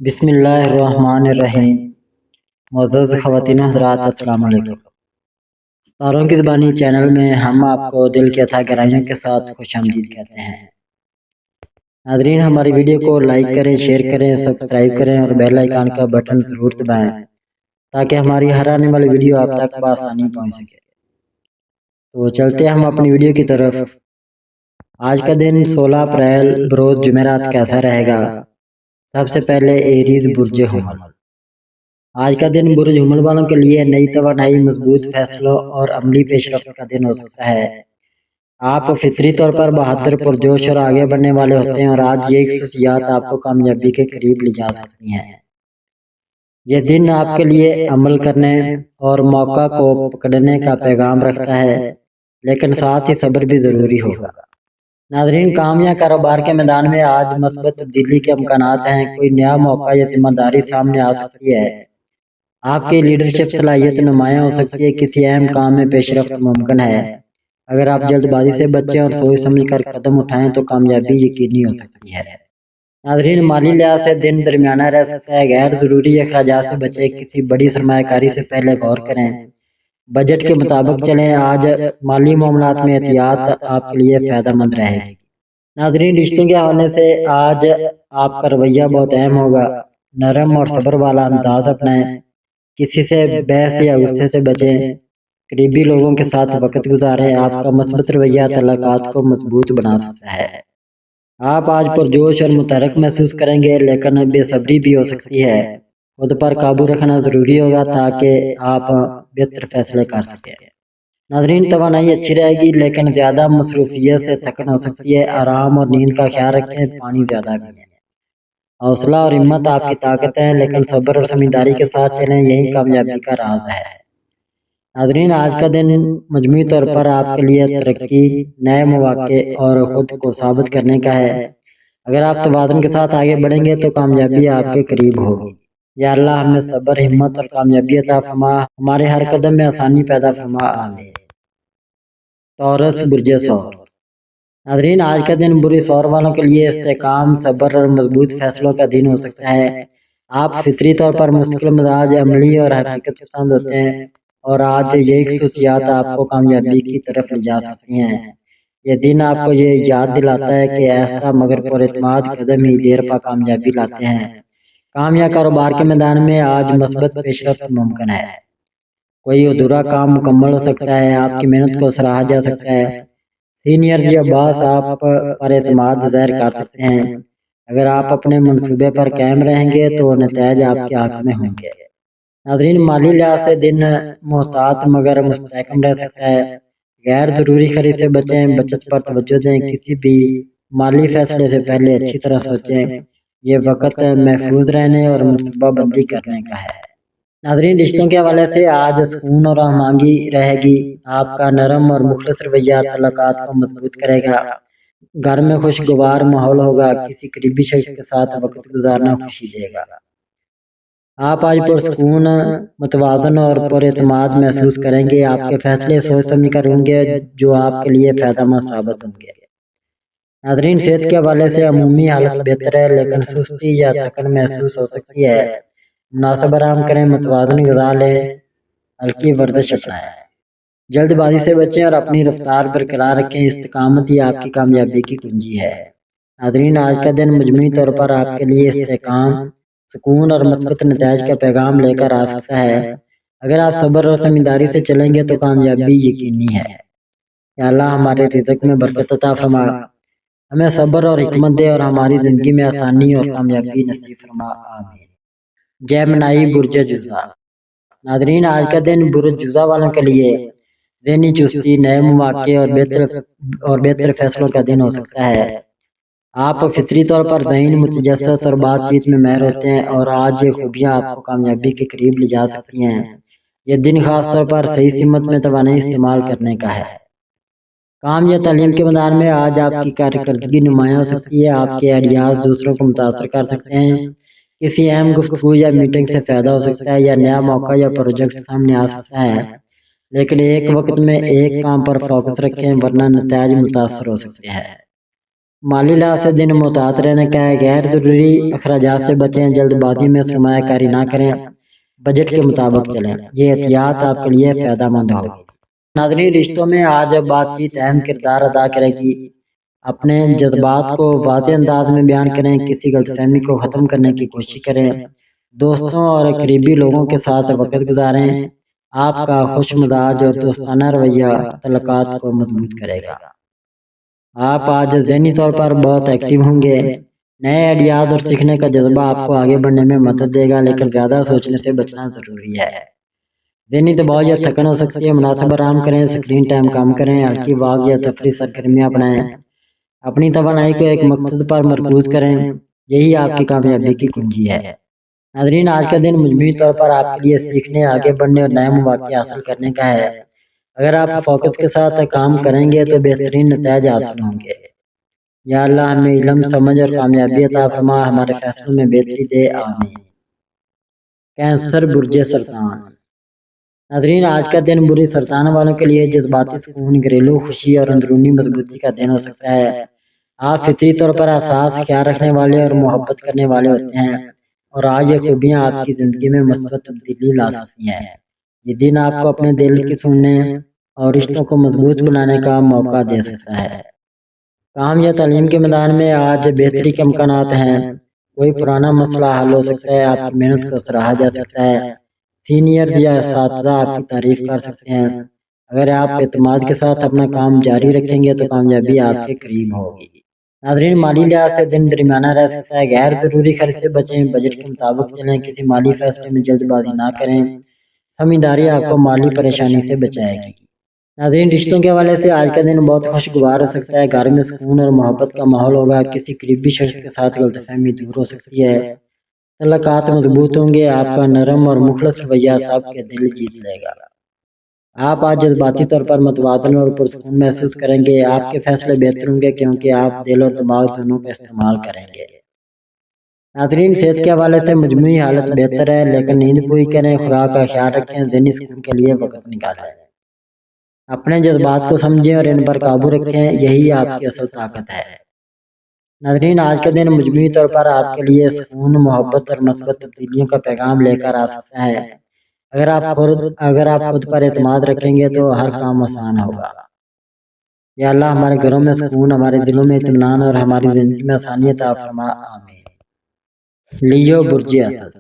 بسم اللہ الرحمن الرحیم۔ معزز خواتین و حضرات، السلام علیکم۔ ستاروں کی زبانی چینل میں ہم آپ کو دل کی اتھا گہرائیوں کے ساتھ خوش آمدید کہتے ہیں۔ ناظرین، ہماری ویڈیو کو لائک کریں، شیئر کریں، سبسکرائب کریں اور بیل آئیکن کا بٹن ضرور دبائیں تاکہ ہماری ہر آنے والی ویڈیو آپ تک بآسانی پہنچ سکے۔ تو چلتے ہم اپنی ویڈیو کی طرف۔ آج کا دن 16 اپریل بروز جمعرات کیسا رہے گا؟ سب سے پہلے ایریز برج حمل۔ آج کا دن برج حمل والوں کے لیے نئی توانائی، مضبوط فیصلوں اور عملی پیش رفت کا دن ہو سکتا ہے۔ آپ فطری طور پر بہادر، پرجوش اور آگے بڑھنے والے ہوتے ہیں اور آج یہ خصوصیات آپ کو کامیابی کے قریب لے جا سکتی ہیں۔ یہ دن آپ کے لیے عمل کرنے اور موقع کو پکڑنے کا پیغام رکھتا ہے، لیکن ساتھ ہی صبر بھی ضروری ہوگا۔ ناظرین، کام یا کاروبار کے میدان میں آج مثبت تبدیلی کے امکانات ہیں۔ کوئی نیا موقع یا ذمہ داری سامنے آ سکتی ہے۔ آپ کی لیڈرشپ صلاحیت نمایاں ہو سکتی ہے، کسی اہم کام میں پیش رفت ممکن ہے۔ اگر آپ جلد بازی سے بچیں اور سوچ سمجھ کر قدم اٹھائیں تو کامیابی یقینی ہو سکتی ہے۔ ناظرین، مالی لحاظ سے دن درمیانہ رہ سکتا ہے۔ غیر ضروری اخراجات سے بچیں، کسی بڑی سرمایہ کاری سے پہلے غور کریں۔ بجٹ کے مطابق چلیں۔ آج مالی معاملات میں احتیاط آپ کے لیے فائدہ مند رہے گی۔ ناظرین، رشتوں کے حوالے سے آج آپ کا رویہ بہت اہم ہوگا۔ نرم اور صبر والا انداز اپنائیں، کسی سے بحث یا غصے سے بچیں، قریبی لوگوں کے ساتھ وقت گزاریں۔ آپ کا مثبت رویہ تعلقات کو مضبوط بنا سکتا ہے۔ آپ آج پرجوش اور متحرک محسوس کریں گے، لیکن بے صبری بھی ہو سکتی ہے۔ خود پر قابو رکھنا ضروری ہوگا تاکہ آپ بہتر فیصلے کر سکیں۔ ناظرین، توانائی اچھی رہے گی، لیکن زیادہ مصروفیت سے تھکن ہو سکتی ہے۔ آرام اور نیند کا خیال رکھیں، پانی زیادہ پئیں۔ حوصلہ اور ہمت آپ کی طاقت ہیں، لیکن صبر اور سمجھداری کے ساتھ چلیں، یہی کامیابی کا راز ہے۔ ناظرین، آج کا دن مجموعی طور پر آپ کے لیے ترقی، نئے مواقع اور خود کو ثابت کرنے کا ہے۔ اگر آپ توازن کے ساتھ آگے بڑھیں گے تو کامیابی آپ کے قریب ہوگی۔ یا اللہ ہمیں صبر، ہمت اور کامیابی عطا فرما، ہمارے ہر قدم میں آسانی پیدا فرما، آمین۔ ٹورس برج ثور۔ ناظرین، آج کا دن برج ثور والوں کے لیے استحکام، صبر اور مضبوط فیصلوں کا دن ہو سکتا ہے۔ آپ فطری طور پر مستقل مزاج، عملی اور حقیقت پسند ہوتے ہیں اور آج یہ خصوصیات آپ کو کامیابی کی طرف لے جا سکتی ہیں۔ یہ دن آپ کو یہ یاد دلاتا ہے کہ آہستہ مگر پر اعتماد قدم ہی دیر پا کامیابی لاتے ہیں۔ کام یا کاروبار کے میدان میں آج مثبت پیش رفت ممکن ہے۔ کوئی ادھورا کام مکمل ہو سکتا ہے، آپ کی محنت کو سراہا جا سکتا ہے۔ سینئر یا باس آپ پر اعتماد ظاہر کر سکتے ہیں۔ اگر آپ اپنے منصوبے پر قائم رہیں گے تو نتائج آپ کے حق میں ہوں گے۔ ناظرین، مالی لحاظ سے دن محتاط مگر مستحکم رہ سکتا ہے۔ غیر ضروری خرید سے بچیں، بچت پر توجہ دیں، کسی بھی مالی فیصلے سے پہلے اچھی طرح سوچیں۔ یہ وقت محفوظ رہنے اور منصوبہ بندی کرنے کا ہے۔ ناظرین، رشتوں کے حوالے سے آج سکون اور ہم آہنگی رہے گی۔ آپ کا نرم اور مخلص رویہ تعلقات کو مضبوط کرے گا۔ گھر میں خوشگوار ماحول ہوگا، کسی قریبی شخص کے ساتھ وقت گزارنا خوشی دے گا۔ آپ آج پرسکون، متوازن اور پر اعتماد محسوس کریں گے۔ آپ کے فیصلے سوچ سمجھ کر ہوں گے جو آپ کے لیے فائدہ مند ثابت ہوں گے۔ ناظرین، صحت کے حوالے سے عمومی حالت بہتر ہے، لیکن سستی یا تھکن محسوس ہو سکتی ہے۔ مناسب آرام کریں، متوازن غذا لیں، ہلکی ورزش اپنائیں۔ جلد بازی سے بچیں اور اپنی رفتار برقرار رکھیں، استقامت ہی آپ کی کامیابی کی کنجی ہے۔ ناظرین، آج کا دن مجموعی طور پر آپ کے لیے استحکام، سکون اور مثبت نتائج کا پیغام لے کر آ سکتا ہے۔ اگر آپ صبر اور سمجھداری سے چلیں گے تو کامیابی یقینی ہے۔ یا اللہ ہمارے رزق میں برکت عطا فرما، ہمیں صبر اور حکمت دے اور ہماری زندگی میں آسانی اور کامیابی نصیب فرما، آمین۔ جیمنائی برج جوزا۔ ناظرین، آج کا دن برج جوزا والوں کے لیے ذہنی چستی، نئے مواقع اور بہتر فیصلوں کا دن ہو سکتا ہے۔ آپ فطری طور پر ذہین، متجسس اور بات چیت میں ماہر ہوتے ہیں اور آج یہ خوبیاں آپ کو کامیابی کے قریب لے جا سکتی ہیں۔ یہ دن خاص طور پر صحیح سمت میں توانائی استعمال کرنے کا ہے۔ کام یا تعلیم کے میدان میں آج آپ کی کارکردگی نمایاں ہو سکتی ہے۔ آپ کے آئیڈیاز دوسروں کو متاثر کر سکتے ہیں۔ کسی اہم گفتگو یا میٹنگ سے فائدہ ہو سکتا ہے یا نیا موقع یا پروجیکٹ سامنے آ سکتا ہے، لیکن ایک وقت میں ایک کام پر فوکس رکھیں ورنہ نتائج متاثر ہو سکتے ہیں۔ مالی لحاظ سے دن محتاط رہنے کا ہے، غیر ضروری اخراجات سے بچیں، جلد بازی میں سرمایہ کاری نہ کریں، بجٹ کے مطابق چلیں، یہ احتیاط آپ کے لیے فائدہ مند ہوگی۔ ناظرین، رشتوں میں آج بات چیت اہم کردار ادا کرے گی۔ اپنے جذبات کو واضح انداز میں بیان کریں، کسی غلط فہمی کو ختم کرنے کی کوشش کریں، دوستوں اور قریبی لوگوں کے ساتھ وقت گزاریں۔ آپ کا خوش مزاج اور دوستانہ رویہ تعلقات کو مضبوط کرے گا۔ آپ آج ذہنی طور پر بہت ایکٹیو ہوں گے، نئے آئیڈیاز اور سیکھنے کا جذبہ آپ کو آگے بڑھنے میں مدد دے گا، لیکن زیادہ سوچنے سے بچنا ضروری ہے۔ ذہنی دباؤ یا تھکن ہو سکتی ہے، مناسب آرام کریں، اسکرین ٹائم کم کریں، ہلکی واک یا تفریح سرگرمیاں اپنائیں، اپنی توانائی کو ایک مقصد پر مرکوز کریں، یہی آپ کی کامیابی کی کنجی ہے۔ ناظرین، آج کا دن مجموعی طور پر آپ کے لیے سیکھنے، آگے بڑھنے اور نئے مواقع حاصل کرنے کا ہے۔ اگر آپ فوکس کے ساتھ کام کریں گے تو بہترین نتائج حاصل ہوں گے۔ یا اللہ ہمیں علم، سمجھ اور کامیابی عطا فرما، ہمارے فیصلوں میں بہتری دے، آمین۔ کینسر برج سرطان۔ ناظرین، آج کا دن برج سرطان والوں کے لیے جذباتی سکون، گھریلو خوشی اور اندرونی مضبوطی کا دن ہو سکتا ہے۔ آپ فطری طور پر حساس، خیال رکھنے والے اور محبت کرنے والے ہوتے ہیں، اور آج یہ خوبیاں آپ کی زندگی میں مثبت تبدیلی لا سکتی ہیں۔ یہ دن آپ کو اپنے دل کی سننے اور رشتوں کو مضبوط بنانے کا موقع دے سکتا ہے۔ کام یا تعلیم کے میدان میں آج بہتری کے امکانات ہیں، کوئی پرانا مسئلہ حل ہو سکتا ہے، آپ کی محنت کو سراہا جا سکتا ہے، سینئر یا اساتذہ آپ کی تعریف کر سکتے ہیں۔ اگر آپ اعتماد کے ساتھ اپنا کام جاری رکھیں گے تو کامیابی آپ کے قریب ہوگی۔ ناظرین، مالی لحاظ سے دن درمیانہ رہ سکتا ہے، غیر ضروری خرچ سے بچیں، بجٹ کے مطابق چلیں، کسی مالی فیصلے میں جلد بازی نہ کریں، سمجھداری آپ کو مالی پریشانی سے بچائے گی۔ ناظرین، رشتوں کے حوالے سے آج کا دن بہت خوشگوار ہو سکتا ہے، گھر میں سکون اور محبت کا ماحول ہوگا، کسی قریبی شخص کے ساتھ غلط فہمی دور ہو سکتی ہے، تعلقات مضبوط ہوں گے، آپ کا نرم اور مخلص رویہ سب کے دل جیت لے گا۔ آپ آج جذباتی طور پر متوازن اور پرسکون محسوس کریں گے، آپ کے فیصلے بہتر ہوں گے کیونکہ آپ دل اور دماغ دونوں کا استعمال کریں گے۔ ناظرین، صحت کے حوالے سے مجموعی حالت بہتر ہے، لیکن نیند پوری کریں، خوراک کا خیال رکھیں، ذہنی سکون کے لیے وقت نکالیں، اپنے جذبات کو سمجھیں اور ان پر قابو رکھیں، یہی آپ کی اصل طاقت ہے۔ ناظرین، آج کا دن مجموعی طور پر آپ کے لیے سکون، محبت اور مثبت تبدیلیوں کا پیغام لے کر آ سکتا ہے۔ اگر آپ خود پر اعتماد رکھیں گے تو ہر کام آسان ہوگا۔ یا اللہ ہمارے گھروں میں سکون، ہمارے دلوں میں اطمینان اور ہماری زندگی میں آسانی عطا فرما، آمین۔ لیو برج اسد۔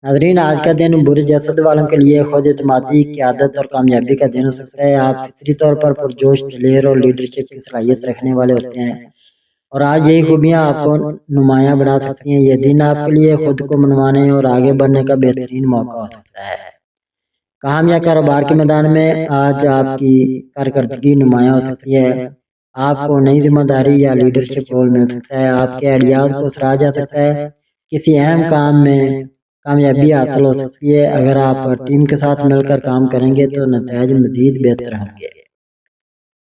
ناظرین، آج کا دن برج اسد والوں کے لیے خود اعتمادی، قیادت اور کامیابی کا دن ہو سکتا ہے۔ آپ فطری طور پر پرجوش، دلیر اور لیڈرشپ کی صلاحیت رکھنے والے ہوتے ہیں، اور آج یہی خوبیاں آپ کو نمایاں بنا سکتی ہیں۔ یہ دن آپ کے لیے خود کو منوانے اور آگے بڑھنے کا بہترین موقع ہو سکتا ہے۔ کام یا کاروبار کے میدان میں آج آپ کی کارکردگی نمایاں ہو سکتی ہے، آپ کو نئی ذمہ داری یا لیڈرشپ رول مل سکتا ہے، آپ کے آئیڈیاز کو سراہا جا سکتا ہے، کسی اہم کام میں کامیابی حاصل ہو سکتی ہے۔ اگر آپ ٹیم کے ساتھ مل کر کام کریں گے تو نتائج مزید بہتر ہوں گے۔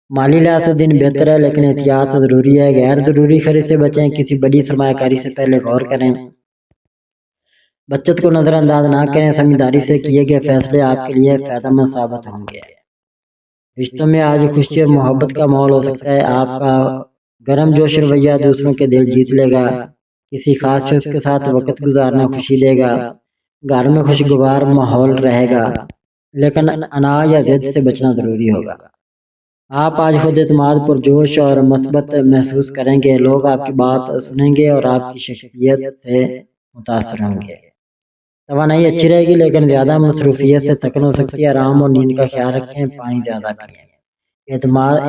مالی لحاظ سے دن بہتر ہے، لیکن احتیاط ضروری ہے، غیر ضروری خرچ سے بچیں، کسی بڑی سرمایہ کاری سے پہلے غور کریں، بچت کو نظر انداز نہ کریں، سمجھداری سے کیے گئے فیصلے آپ کے لیے فائدہ مند ثابت ہوں گے۔ رشتوں میں آج خوشی اور محبت کا ماحول ہو سکتا ہے، آپ کا گرم جوش رویہ دوسروں کے دل جیت لے گا، کسی خاص شخص کے ساتھ وقت گزارنا خوشی دے گا، گھر میں خوشگوار ماحول رہے گا، لیکن انا یا ضد سے بچنا ضروری ہوگا۔ آپ آج خود اعتماد، پرجوش اور مثبت محسوس کریں گے، لوگ آپ کی بات سنیں گے اور آپ کی شخصیت سے متاثر ہوں گے۔ توانائی اچھی رہے گی، لیکن زیادہ مصروفیت سے تھکن ہو سکتی ہے، آرام اور نیند کا خیال رکھیں، پانی زیادہ پئیں،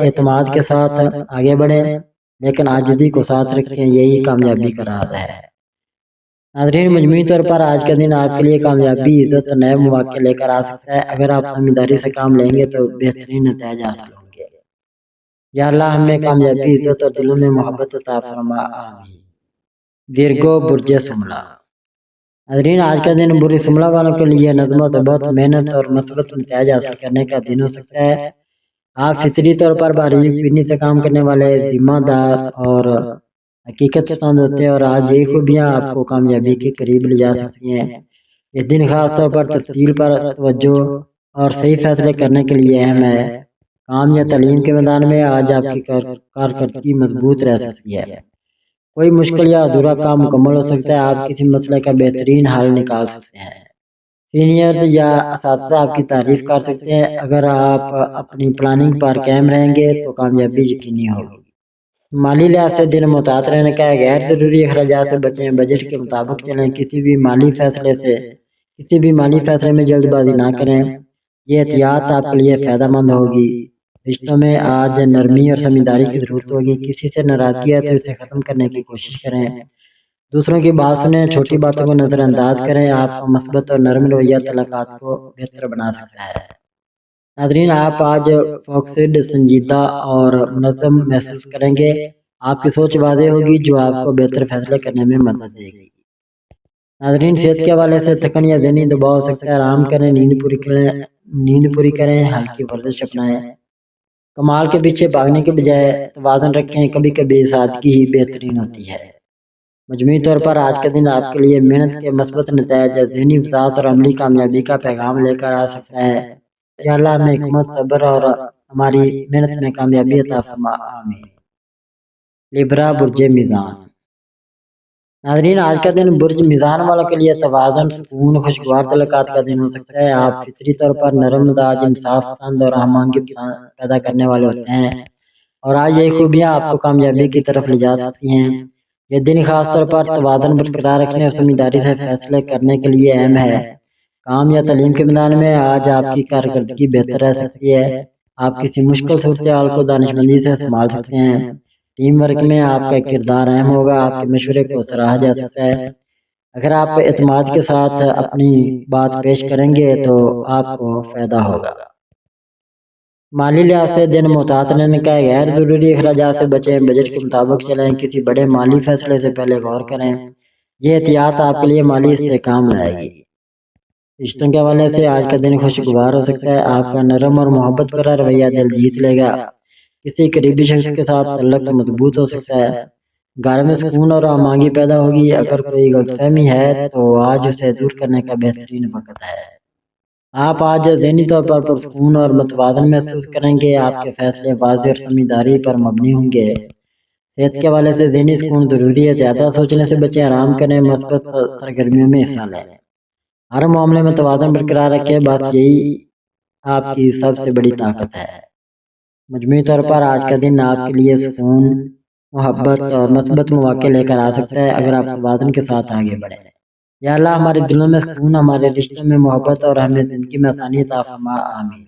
اعتماد کے ساتھ آگے بڑھیں، لیکن عاجزی کو ساتھ رکھیں، یہی کامیابی کا راز ہے۔ ناظرین، مجموعی طور پر آج کا دن آپ کے لیے کامیابی، عزت اور نئے مواقع لے کر آ سکتا ہے۔ اگر آپ سمجھداری سے کام لیں گے تو بہترین نتائج حاصل ہوں گے۔ یا اللہ ہمیں کامیابی، عزت اور دلوں میں محبت عطا فرما، آمین۔ ویرگو برج سملا۔ ناظرین، آج کا دن برج سملا والوں کے لیے نظم و ضبط، محنت اور مثبت نتائج حاصل کرنے کا دن ہو سکتا ہے۔ آپ فطری طور پر باریک بینی سے کام کرنے والے، ذمہ دار اور حقیقت پسند ہوتے ہیں، اور آج یہی خوبیاں آپ کو کامیابی کے قریب لے جا سکتی ہیں۔ یہ دن خاص طور پر تفصیل پر توجہ اور صحیح فیصلے کرنے کے لیے اہم ہے۔ کام یا تعلیم کے میدان میں آج آپ کی کارکردگی مضبوط رہ سکتی ہے۔ کوئی مشکل یا ادھورا کام مکمل ہو سکتا ہے، آپ کسی مسئلے کا بہترین حل نکال سکتے ہیں۔ سینئر یا اساتذہ آپ کی تعریف کر سکتے ہیں۔ اگر آپ اپنی پلاننگ پر قائم رہیں گے تو کامیابی یقینی ہوگی۔ مالی لحاظ سے دن محتاط رہنے کا ہے، غیر ضروری اخراجات سے بچیں، بجٹ کے مطابق چلیں، کسی بھی مالی فیصلے میں جلد بازی نہ کریں، یہ احتیاط آپ کے لیے فائدہ مند ہوگی۔ رشتوں میں آج نرمی اور سمجھداری کی ضرورت ہوگی، کسی سے ناراضگی ہے تو اسے ختم کرنے کی کوشش کریں، دوسروں کی بات سنیں، چھوٹی باتوں کو نظر انداز کریں، آپ کا مثبت اور نرم رویہ تعلقات کو بہتر بنا سکتا ہے۔ ناظرین، آپ آج فوکسڈ، سنجیدہ اور منظم محسوس کریں گے، آپ کی سوچ واضح ہوگی جو آپ کو بہتر فیصلے کرنے میں مدد دے گی۔ ناظرین، صحت کے حوالے سے تھکن یا ذہنی دباؤ ہو سکتا ہے، آرام کریں، نیند پوری کریں، ہلکی ورزش اپنائیں، کمال کے پیچھے بھاگنے کے بجائے توازن رکھیں، کبھی کبھی سادگی ہی بہترین ہوتی ہے۔ مجموعی طور پر آج کا دن آپ کے لیے محنت کے مثبت نتائج، ذہنی وسعت اور عملی کامیابی کا پیغام لے کر آ سکتا ہے۔ یا اللہ ہمیں حکمت، صبر اور ہماری محنت میں کامیابی عطا فرما، آمین۔ لیبرا، برج میزان۔ ناظرین، آج کا دن برج میزان والوں کے لیے توازن، سکون، خوشگوار تعلقات کا دن ہو سکتا ہے۔ آپ فطری طور پر نرم مزاج، انصاف پسند اور ہم آہنگی پیدا کرنے والے ہوتے ہیں، اور آج یہ خوبیاں آپ کو کامیابی کی طرف لے جا سکتی ہیں۔ یہ دن خاص طور پر توازن برقرار رکھنے اور سمجھداری سے فیصلے کرنے کے لیے اہم ہے۔ کام یا تعلیم کے میدان میں آج آپ کی کارکردگی بہتر رہ سکتی ہے، آپ کسی مشکل صورتحال کو دانشمندی سے سنبھال سکتے ہیں، ٹیم ورک میں آپ کا کردار اہم ہوگا، آپ کے مشورے کو سراہا جا سکتا ہے۔ اگر آپ اعتماد کے ساتھ اپنی بات پیش کریں گے تو آپ کو فائدہ ہوگا۔ مالی لحاظ سے دن محتاط رہنے کا ہے، غیر ضروری اخراجات سے بچیں، بجٹ کے مطابق چلیں، کسی بڑے مالی فیصلے سے پہلے غور کریں، یہ احتیاط آپ کے لیے مالی استحکام لائے گی۔ رشتوں کے حوالے سے آج کا دن خوشگوار ہو سکتا ہے، آپ کا نرم اور محبت بھرا رویہ دل جیت لے گا، کسی قریبی شخص کے ساتھ تعلق مضبوط ہو سکتا ہے، گھر میں سکون اور ہم آہنگی پیدا ہوگی، اگر کوئی غلط فہمی ہے تو آج اسے دور کرنے کا بہترین وقت ہے۔ آپ آج ذہنی طور پر پرسکون اور متوازن محسوس کریں گے، آپ کے فیصلے واضح اور سمجھداری پر مبنی ہوں گے۔ صحت کے حوالے سے ذہنی سکون ضروری ہے، زیادہ سوچنے سے بچیں، آرام کریں، مثبت سرگرمیوں میں حصہ لیں، ہر معاملے میں توازن برقرار رکھیں، بس یہی آپ کی سب سے بڑی طاقت ہے۔ مجموعی طور پر آج کا دن آپ کے لیے سکون، محبت اور مثبت مواقع لے کر آ سکتا ہے، اگر آپ توازن کے ساتھ آگے بڑھیں۔ یا اللہ ہمارے دلوں میں سکون، ہمارے رشتوں میں محبت اور ہمیں زندگی میں آسانی عطا فرما، آمین۔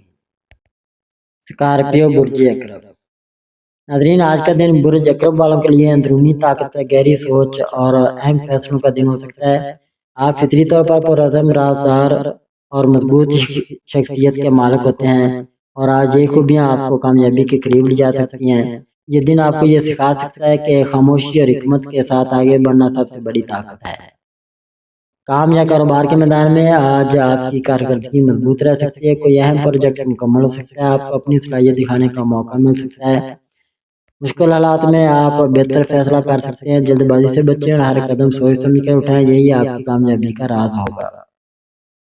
اسکارپیو، برج عقرب۔ ناظرین، آج کا دن برج عقرب والوں کے لیے اندرونی طاقت، گہری سوچ اور اہم فیصلوں کا دن ہو سکتا ہے۔ آپ فطری طور پر پرعزم، رازدار اور مضبوط شخصیت کے مالک ہوتے ہیں، اور آج یہ خوبیاں آپ کو کامیابی کے قریب لے جا سکتی ہیں۔ یہ دن آپ کو یہ سکھا سکتا ہے کہ خاموشی اور حکمت کے ساتھ آگے بڑھنا سب سے بڑی طاقت ہے۔ کام یا کاروبار کے میدان میں آج آپ کی کارکردگی مضبوط رہ سکتی ہے، کوئی اہم پروجیکٹ مکمل ہو سکتا ہے، آپ کو اپنی صلاحیت دکھانے کا موقع مل سکتا ہے، مشکل حالات میں آپ بہتر فیصلہ کر سکتے ہیں، جلد بازی سے بچیں اور ہر قدم سوچ سمجھ کر اٹھائیں، یہی آپ کی کامیابی کا راز ہوگا۔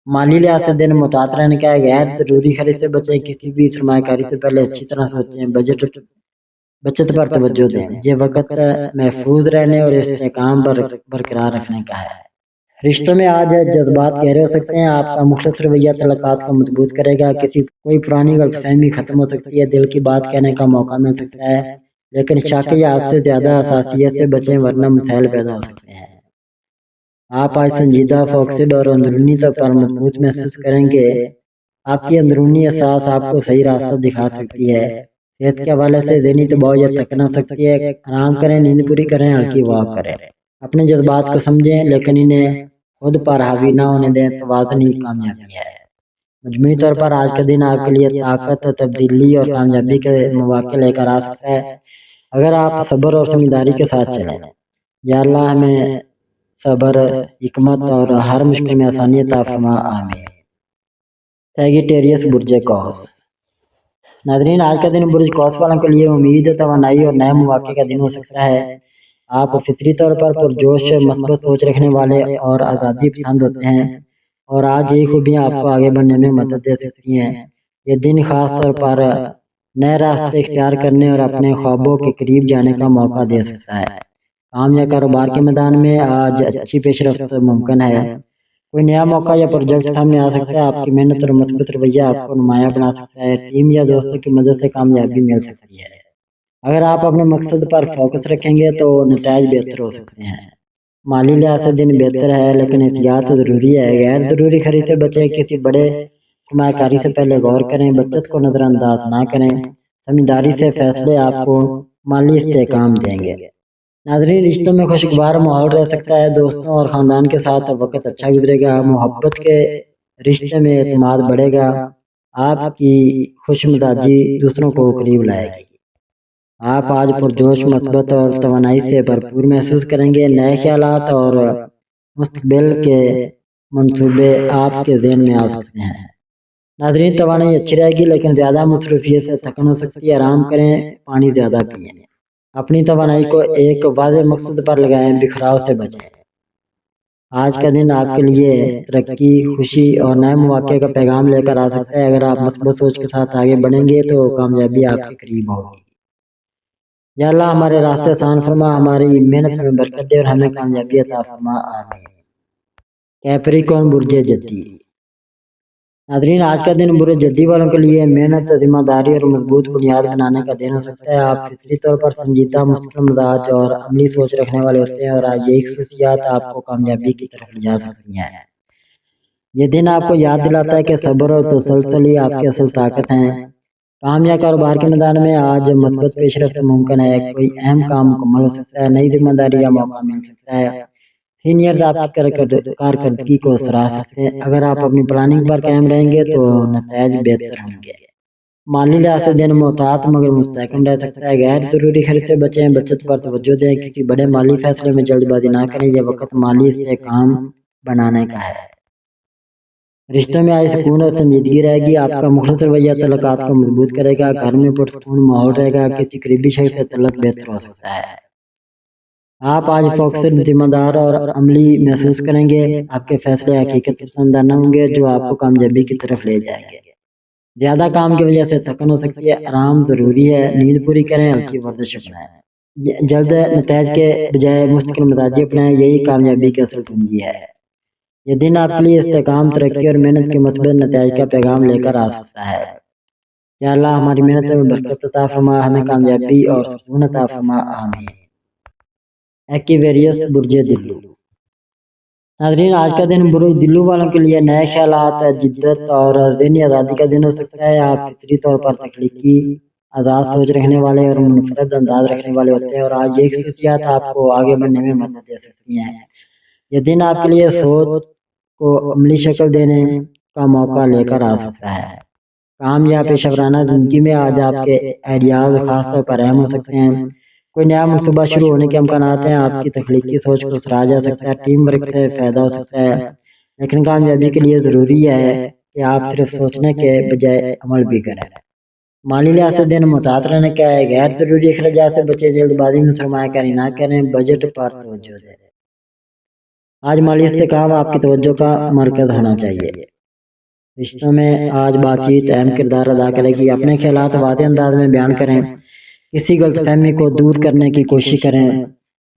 مالی لحاظ سے دن محتاط رہنے کا ہے، غیر ضروری خرچ سے بچیں، کسی بھی سرمایہ کاری سے پہلے اچھی طرح سوچیں، بچت پر توجہ دیں، یہ وقت محفوظ رہنے اور استحکام برقرار رکھنے کا ہے۔ رشتوں میں آج جذبات گہرے ہو سکتے ہیں، آپ کا مخلص رویہ تعلقات کو مضبوط کرے گا، کوئی پرانی غلط فہمی ختم ہو سکتی ہے، دل کی بات کہنے کا موقع مل سکتا ہے، لیکن شک یا حد سے زیادہ حساسیت سے بچیں ورنہ مسائل پیدا ہو سکتے ہیں۔ آپ آج سنجیدہ، فوکسڈ اور اندرونی طور پر مضبوط محسوس کریں گے، آپ کی اندرونی احساس آپ کو صحیح راستہ دکھا سکتی ہے۔ صحت کے حوالے سے ذہنی دباؤ یا تھکن ہو سکتی ہے، آرام کریں، نیند پوری کریں، ہلکی واک کریں، اپنے جذبات کو سمجھیں لیکن انہیں خود پر حاوی نہ ہونے دیں، توازن ہی کامیابی ہے۔ مجموعی طور پر آج کا دن آپ کے لیے طاقت، تبدیلی اور کامیابی کے مواقع لے کر آ سکتا ہے، اگر آپ صبر اور سمجھداری کے ساتھ چلیں۔ یا اللہ ہمیں صبر، حکمت اور ہر مشکل میں آسانی عطا فرما، آمین۔ سیگیٹیریس، برج قوس۔ ناظرین، آج کا دن برج قوس والوں کے لیے امید، توانائی اور نئے مواقع کا دن ہو سکتا ہے۔ آپ فطری طور پر پرجوش، مثبت سوچ رکھنے والے اور آزادی پسند ہوتے ہیں، اور آج یہ خوبیاں آپ کو آگے بڑھنے میں مدد دے سکتی ہیں۔ یہ دن خاص طور پر نئے راستے اختیار کرنے اور اپنے خوابوں کے قریب جانے کا موقع دے سکتا ہے۔ کام یا کاروبار کے میدان میں آج اچھی پیش رفت ممکن ہے۔ کوئی نیا موقع یا پروجیکٹ سامنے آ سکتا ہے۔ آپ کی محنت اور مثبت رویہ آپ کو نمایاں بنا سکتا ہے۔ ٹیم یا دوستوں کی مدد سے کامیابی مل سکتی ہے۔ اگر آپ اپنے مقصد پر فوکس رکھیں گے تو نتائج بہتر ہو سکتے ہیں۔ مالی لحاظ سے دن بہتر ہے، لیکن احتیاط ضروری ہے۔ غیر ضروری خرید سے بچیں۔ کسی بڑے سرمایہ کاری سے پہلے غور کریں۔ بچت کو نظر انداز نہ کریں۔ سمجھداری سے فیصلے آپ کو مالی استحکام دیں گے۔ ناظرین، رشتوں میں خوشگوار ماحول رہ سکتا ہے۔ دوستوں اور خاندان کے ساتھ وقت اچھا گزرے گا۔ محبت کے رشتے میں اعتماد بڑھے گا۔ آپ کی خوش مزاجی دوسروں کو قریب لائے گی۔ آپ آج پرجوش، مثبت اور توانائی سے بھرپور محسوس کریں گے۔ نئے خیالات اور مستقبل کے منصوبے آپ کے ذہن میں آ سکتے ہیں۔ ناظرین، توانائی اچھی رہے گی، لیکن زیادہ مصروفیت سے تھکن ہو سکتی ہے۔ آرام کریں، پانی زیادہ پئیں۔ اپنی توانائی کو ایک واضح مقصد پر لگائیں، بکھراؤ سے بچیں۔ آج کا دن آپ کے لیے ترقی، خوشی اور نئے مواقع کا پیغام لے کر آ سکتا ہے۔ اگر آپ مثبت سوچ کے ساتھ آگے بڑھیں گے تو کامیابی آپ کے قریب ہوگی۔ یا اللہ ہمارے راستے آسان فرما، ہماری محنت میں برکت دے اور ہمیں کامیابی عطا فرما، آمین۔ کیپریکون، برج جدی۔ ناظرین، آج کا دن برج جدی والوں کے لیے محنت، ذمہ داری اور مضبوط بنیاد بنانے کا دن ہو سکتا ہے۔ آپ فطری طور پر سنجیدہ، مستقل مزاج اور عملی سوچ رکھنے والے ہوتے ہیں، اور آج یہی خصوصیات آپ کو کامیابی کی طرف لے جا سکتی ہیں۔ یہ دن آپ کو یاد دلاتا ہے کہ صبر اور تسلسل ہی آپ کی اصل طاقت ہیں۔ کام یا کاروبار کے میدان میں آج مثبت پیش رفت ممکن ہے۔ کوئی اہم کام مکمل ہو سکتا ہے، نئی ذمہ داری یا موقع مل سکتا ہے۔ سینئرز آپ کی کارکردگی کو سراہ سکتے ہیں۔ اگر آپ اپنی پلاننگ پر قائم رہیں گے تو نتائج بہتر ہوں گے۔ مالی لحاظ سے دن محتاط مگر مستحکم رہ سکتا ہے۔ غیر ضروری خرچ سے بچیں، بچت پر توجہ دیں۔ کسی بڑے مالی فیصلے میں جلد بازی نہ کریں، یہ وقت مالی استحکام بنانے کا ہے۔ رشتوں میں آج سکون اور سنجیدگی رہے گی۔ آپ کا مخلص رویہ تعلقات کو مضبوط کرے گا۔ گھر میں پرسکون ماحول رہے گا۔ کسی قریبی شخص سے تعلق بہتر ہو سکتا ہے۔ آپ آج فوکسڈ، ذمہ دار اور عملی محسوس کریں گے۔ آپ کے فیصلے حقیقت پسندانہ ہوں گے جو آپ کو کامیابی کی طرف لے جائیں گے۔ زیادہ کام کی وجہ سے تھکن ہو سکتی ہے، آرام ضروری ہے۔ نیند پوری کریں، ہلکی ورزش اپنائیں۔ جلد نتائج کے بجائے مستقل مزاجی اپنائیں، یہی کامیابی کی اصل کنجی ہے۔ یہ دن آپ کے لیے استحکام، ترقی اور محنت کے مثبت نتائج کا پیغام لے کر آ سکتا ہے۔ یا اللہ ہماری محنت میں برکت عطا فرما، ہمیں کامیابی اور سکون عطا فرما، آمین۔ ایکویریس، برج دلو۔ ناظرین، آج کا دن برج دلو والوں کے لیے نئے خیالات، جدت اور ذہنی آزادی کا دن ہو سکتا ہے۔ آپ فطری طور پر تخلیقی، آزاد سوچ رکھنے والے اور منفرد انداز رکھنے والے ہوتے ہیں، اور آج یہ خصوصیات آپ کو آگے بڑھنے میں مدد دے سکتی ہیں۔ یہ دن آپ کے لیے سوچ کو عملی شکل دینے کا موقع لے کر آ سکتا ہے۔ کام یا پیشہ ورانہ زندگی میں آج آپ کے آئیڈیاز خاص طور پر اہم ہو سکتے ہیں۔ کوئی نیا منصوبہ شروع ہونے کے امکانات ہیں۔ آپ کی تخلیقی سوچ کو سراہا جا سکتا ہے۔ ٹیم ورک سے فائدہ ہو سکتا ہے، لیکن کامیابی کے لیے ضروری ہے کہ آپ صرف سوچنے کے بجائے عمل بھی کریں۔ مالی لحاظ سے دن محتاط رہنے کا ہے۔ غیر ضروری اخراجات سے بچیں، جلد بازی میں سرمایہ کاری نہ کریں، بجٹ پر توجہ دیں۔ آج مالی استحکام آپ کی توجہ کا مرکز ہونا چاہیے۔ رشتوں میں آج بات چیت اہم کردار ادا کرے گی۔ اپنے خیالات واضح انداز میں بیان کریں، کسی غلط فہمی کو دور کرنے کی کوشش کریں،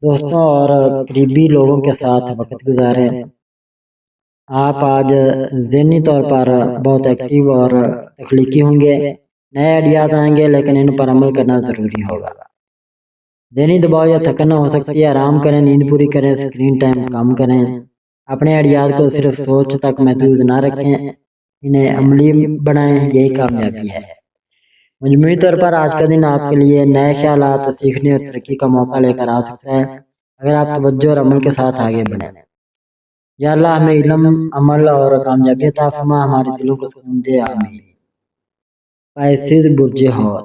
دوستوں اور قریبی لوگوں کے ساتھ وقت گزاریں۔ آپ آج ذہنی طور پر بہت ایکٹیو اور تخلیقی ہوں گے۔ نئے آئیڈیاز آئیں گے، لیکن ان پر عمل کرنا ضروری ہوگا۔ ذہنی دباؤ یا تھکن ہو سکتی ہے، آرام کریں، نیند پوری کریں، اسکرین ٹائم کم کریں۔ اپنے آئیڈیاز کو صرف سوچ تک محدود نہ رکھیں، انہیں عملی بنائیں، یہی کامیابی ہے۔ مجموعی طور پر آج کا دن آپ کے لیے نئے خیالات، سیکھنے اور ترقی کا موقع لے کر آ سکتا ہے، اگر آپ توجہ اور عمل کے ساتھ آگے بڑھیں۔ یا اللہ ہمیں علم، عمل اور کامیابی عطا فرما، ہمارے دلوں کو سکون دے، آمین۔ پائسیز، برج حوت۔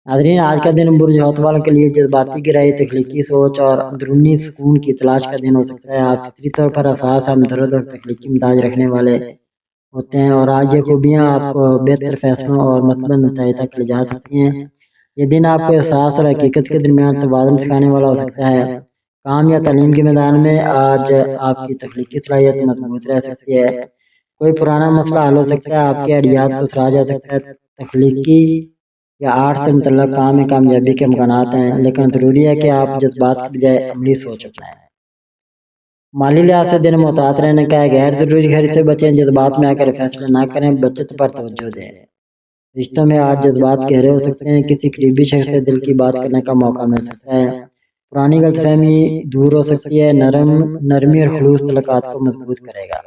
ناظرین، آج کا دن برج حوت والوں کے لیے جذباتی گہرائی، تخلیقی سوچ اور اندرونی سکون کی تلاش کا دن ہو سکتا ہے۔ آپ فطری طور پر حساس، ہمدرد اور تخلیقی مزاج رکھنے والے ہوتے ہیں، اور آج یہ خوبیاں آپ کو بہتر فیصلوں اور مثبت نتائج تک لے جا سکتی ہیں۔ یہ دن آپ کو احساس اور حقیقت کے درمیان توازن سکھانے والا ہو سکتا ہے۔ کام یا تعلیم کے میدان میں آج آپ کی تخلیقی صلاحیت مضبوط رہ سکتی ہے۔ کوئی پرانا مسئلہ حل ہو سکتا ہے، آپ کے آئیڈیاز کو سراہا جا سکتا ہے۔ تخلیقی یا آرٹ سے متعلق کام میں کامیابی کے امکانات ہیں، لیکن ضروری ہے کہ آپ جذبات کی بجائے عملی سوچ اپنائیں۔ مالی لحاظ سے دن محتاط رہنے کا ہے، غیر ضروری خرچ سے بچیں، جذبات میں آ کر فیصلے نہ کریں، بچت پر توجہ دیں۔ رشتوں میں آج جذبات گہرے ہو سکتے ہیں، کسی قریبی شخص سے دل کی بات کرنے کا موقع مل سکتا ہے، پرانی غلط فہمی دور ہو سکتی ہے، نرمی اور خلوص تعلقات کو مضبوط کرے گا۔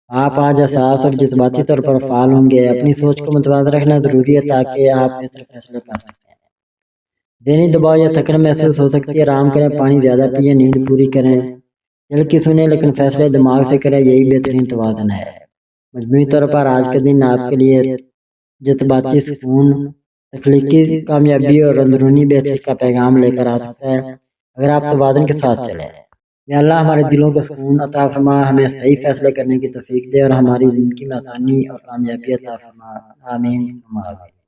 آپ آج احساس اور جذباتی طور پر فعال ہوں گے، اپنی سوچ کو متوازن رکھنا ضروری ہے تاکہ آپ بہتر فیصلے کر سکیں۔ ذہنی دباؤ یا تھکن محسوس ہو سکتی ہے، آرام کریں، پانی زیادہ پیئیں، نیند پوری کریں، دل کی سنیں لیکن فیصلے دماغ سے کریں، یہی بہترین توازن ہے۔ مجموعی طور پر آج کے دن آپ کے لیے جذباتی سکون، تخلیقی کامیابی اور اندرونی بہتری کا پیغام لے کر آ سکتا ہے اگر آپ توازن کے ساتھ چلیں۔ یا اللہ ہمارے دلوں کو سکون عطا فرما، ہمیں صحیح فیصلے کرنے کی توفیق دے اور ہماری زندگی میں آسانی اور کامیابی عطا فرما، آمین ثم آمین۔